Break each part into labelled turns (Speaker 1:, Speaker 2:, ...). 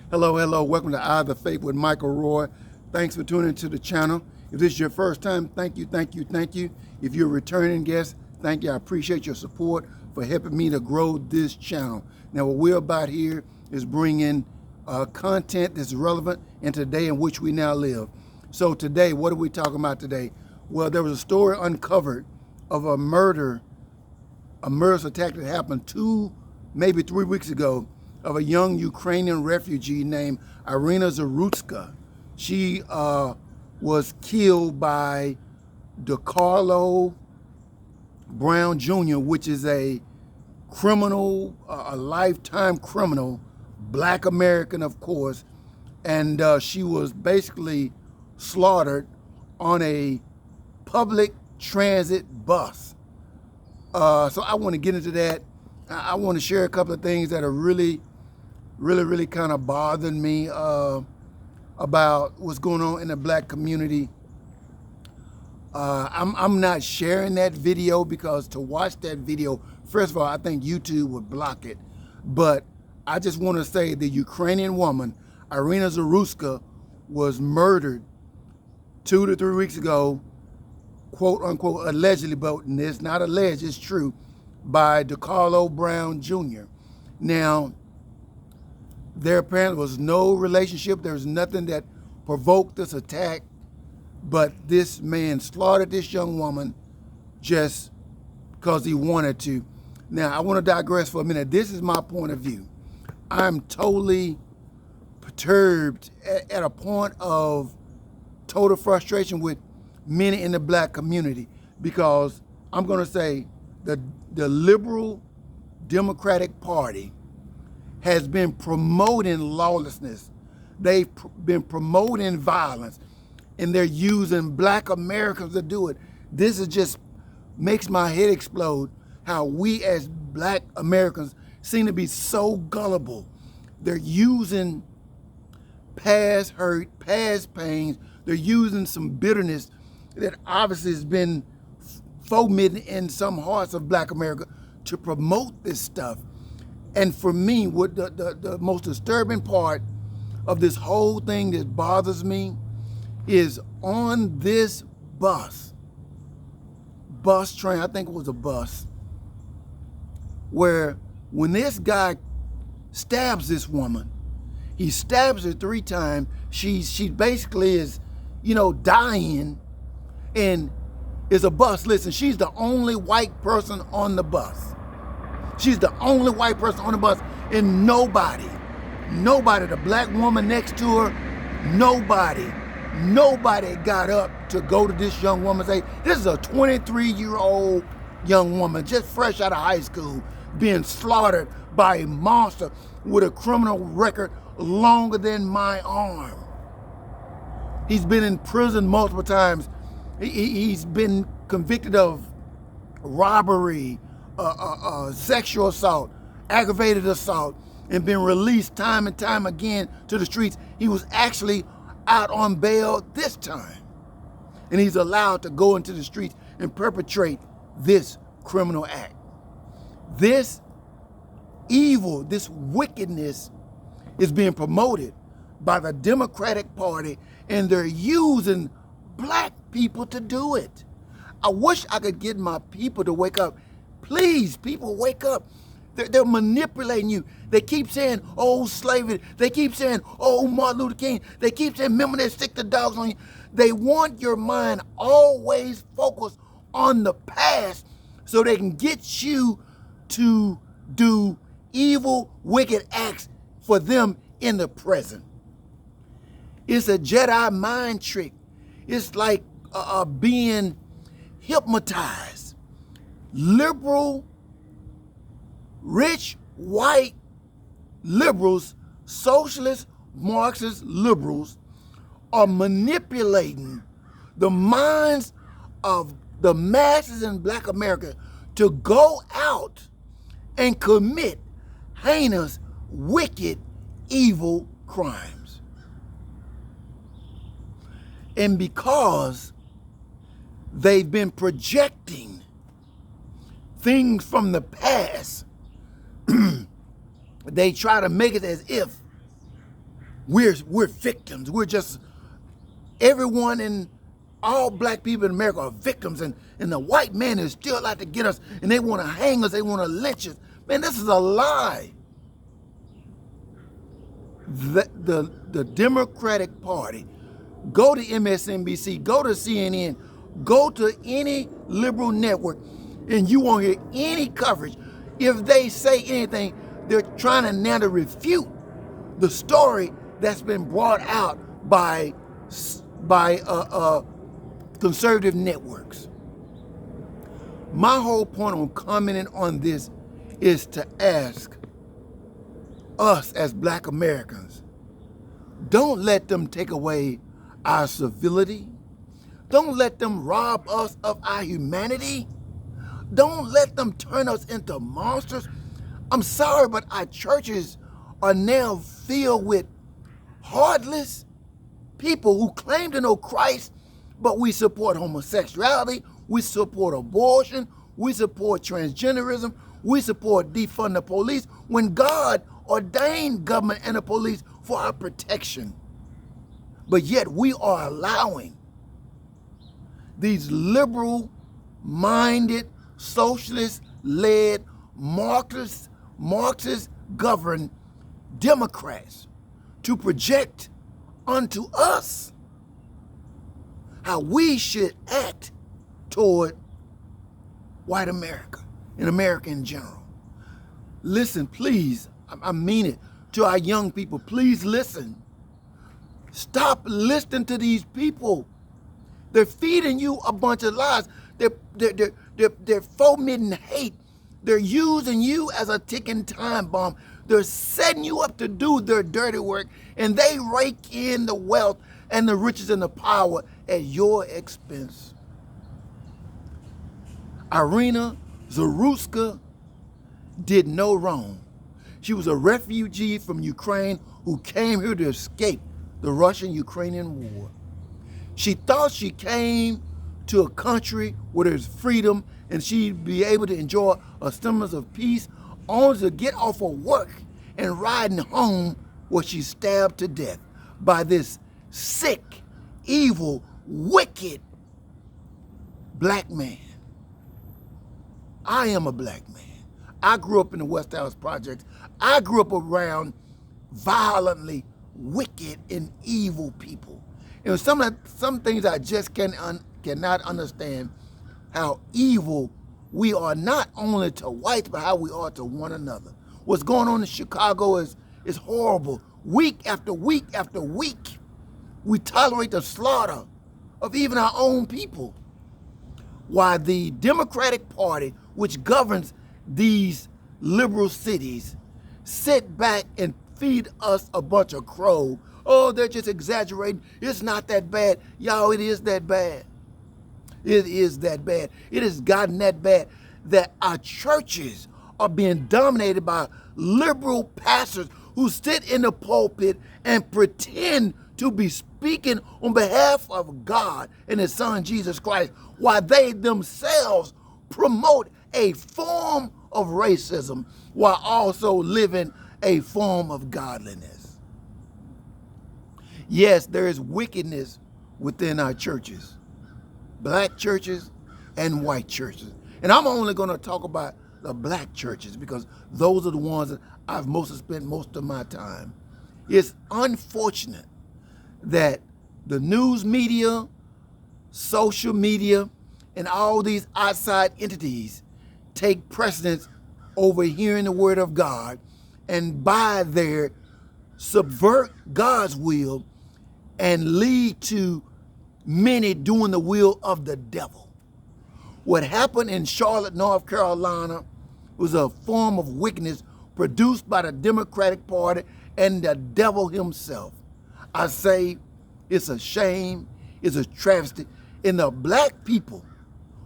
Speaker 1: Hello, hello. Welcome to Eye of the Faith with Michael Roy. Thanks for tuning into the channel. If this is your first time, thank you, thank you, thank you. If you're a returning guest, thank you. I appreciate your support for helping me to grow this channel. Now, what we're about here is bringing content that's relevant in today in which we now live. So today, what are we talking about today? Well, there was a story uncovered of a murderous attack that happened maybe 3 weeks ago of a young Ukrainian refugee named Irina Zarutska. She was killed by DeCarlo Brown Jr., which is a criminal, a lifetime criminal, Black American, of course, and she was basically slaughtered on a public transit bus. So I want to get into that. I want to share a couple of things that are really kind of bothering me about what's going on in the Black community. I'm not sharing that video because to watch that video, first of all, I think YouTube would block it. But I just want to say the Ukrainian woman, Irina Zarutska, was murdered 2 to 3 weeks ago, quote unquote, allegedly, but it's not alleged, it's true, by DeCarlo Brown Jr. Now, there apparently was no relationship. There was nothing that provoked this attack, but this man slaughtered this young woman just because he wanted to. Now, I want to digress for a minute. This is my point of view. I'm totally perturbed at a point of total frustration with many in the Black community because I'm going to say the liberal Democratic Party has been promoting lawlessness. They've been promoting violence, and they're using Black Americans to do it. This is just makes my head explode how we as Black Americans seem to be so gullible. They're using past hurt, past pains. They're using some bitterness that obviously has been fomented in some hearts of Black America to promote this stuff. And for me, what the most disturbing part of this whole thing that bothers me is on this bus train, I think it was a bus, where when this guy stabs this woman, he stabs her 3 times, she basically is, dying, and is a bus. Listen, she's the only white person on the bus. She's the only white person on the bus, and nobody, the Black woman next to her, nobody got up to go to this young woman and say, this is a 23-year-old young woman, just fresh out of high school, being slaughtered by a monster with a criminal record longer than my arm. He's been in prison multiple times. He's been convicted of robbery, sexual assault, aggravated assault, and been released time and time again to the streets. He was actually out on bail this time. And he's allowed to go into the streets and perpetrate this criminal act. This evil, this wickedness is being promoted by the Democratic Party, and they're using Black people to do it. I wish I could get my people to wake up. Please, people, wake up. They're manipulating you. They keep saying, oh, slavery. They keep saying, oh, Martin Luther King. They keep saying, remember they stick the dogs on you. They want your mind always focused on the past so they can get you to do evil, wicked acts for them in the present. It's a Jedi mind trick. It's like being hypnotized. Liberal, rich, white liberals, socialist, Marxist liberals are manipulating the minds of the masses in Black America to go out and commit heinous, wicked, evil crimes. And because they've been projecting things from the past, they try to make it as if we're victims. We're just, everyone in, all black people in America are victims, and the white man is still out to get us, and they want to hang us, they want to lynch us. Man, this is a lie. The Democratic Party, go to MSNBC, go to CNN, go to any liberal network, and you won't hear any coverage. If they say anything, they're trying to now to refute the story that's been brought out by conservative networks. My whole point on commenting on this is to ask us as black Americans, don't let them take away our civility. Don't let them rob us of our humanity. Don't let them turn us into monsters. I'm sorry, but our churches are now filled with heartless people who claim to know Christ, but we support homosexuality, we support abortion, we support transgenderism, we support defund the police, when God ordained government and the police for our protection. But yet we are allowing these liberal-minded, socialist-led, Marxist-governed Democrats to project unto us how we should act toward white America and America in general. Listen, please, I mean it, to our young people, please listen. Stop listening to these people. They're feeding you a bunch of lies. They're fomenting hate. They're using you as a ticking time bomb. They're setting you up to do their dirty work, and they rake in the wealth and the riches and the power at your expense. Irina Zaruska did no wrong. She was a refugee from Ukraine who came here to escape the Russian-Ukrainian war. She thought she came to a country where there's freedom and she'd be able to enjoy a semblance of peace, only to get off of work and riding home where she's stabbed to death by this sick, evil, wicked black man. I am a black man. I grew up in the West Dallas Projects. I grew up around violently wicked and evil people. And some things I just cannot understand, how evil we are, not only to whites, but how we are to one another. What's going on in Chicago is horrible. Week after week after week, we tolerate the slaughter of even our own people. While the Democratic Party, which governs these liberal cities, sit back and feed us a bunch of crow. Oh, they're just exaggerating. It's not that bad. Y'all, it is that bad. It is that bad. It has gotten that bad that our churches are being dominated by liberal pastors who sit in the pulpit and pretend to be speaking on behalf of God and His Son, Jesus Christ, while they themselves promote a form of racism while also living a form of godliness. Yes, there is wickedness within our churches, black churches and white churches. And I'm only going to talk about the black churches because those are the ones that I've mostly spent most of my time. It's unfortunate that the news media, social media, and all these outside entities take precedence over hearing the word of God, and by there subvert God's will and lead to many doing the will of the devil. What happened in Charlotte, North Carolina was a form of wickedness produced by the Democratic Party and the devil himself. I say it's a shame, it's a travesty. And the black people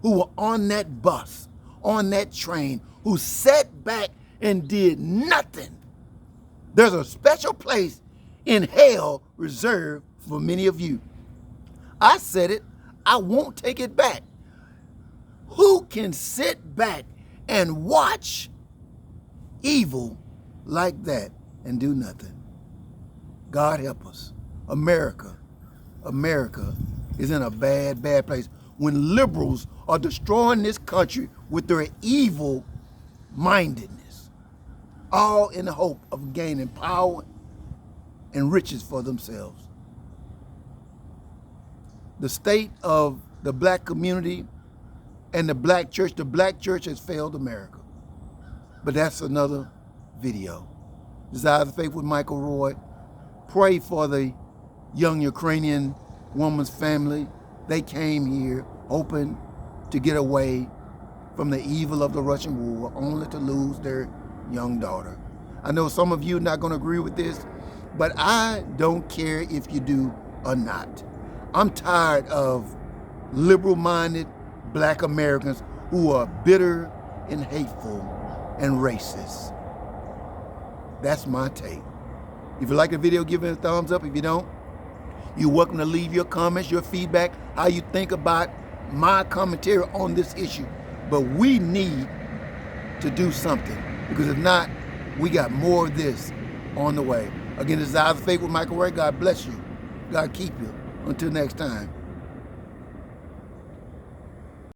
Speaker 1: who were on that bus, on that train, who sat back and did nothing, there's a special place in hell reserved for many of you. I said it, I won't take it back. Who can sit back and watch evil like that and do nothing? God help us. America is in a bad, bad place when liberals are destroying this country with their evil mindedness, all in the hope of gaining power and riches for themselves. The state of the black community and the black church has failed America. But that's another video. Desires of Faith with Michael Roy. Pray for the young Ukrainian woman's family. They came here hoping to get away from the evil of the Russian war, only to lose their young daughter. I know some of you are not going to agree with this, but I don't care if you do or not. I'm tired of liberal-minded black Americans who are bitter and hateful and racist. That's my take. If you like the video, give it a thumbs up. If you don't, you're welcome to leave your comments, your feedback, how you think about my commentary on this issue. But we need to do something, because if not, we got more of this on the way. Again, this is Desires of Faith with Michael Roy. God bless you. God keep you. Until next time.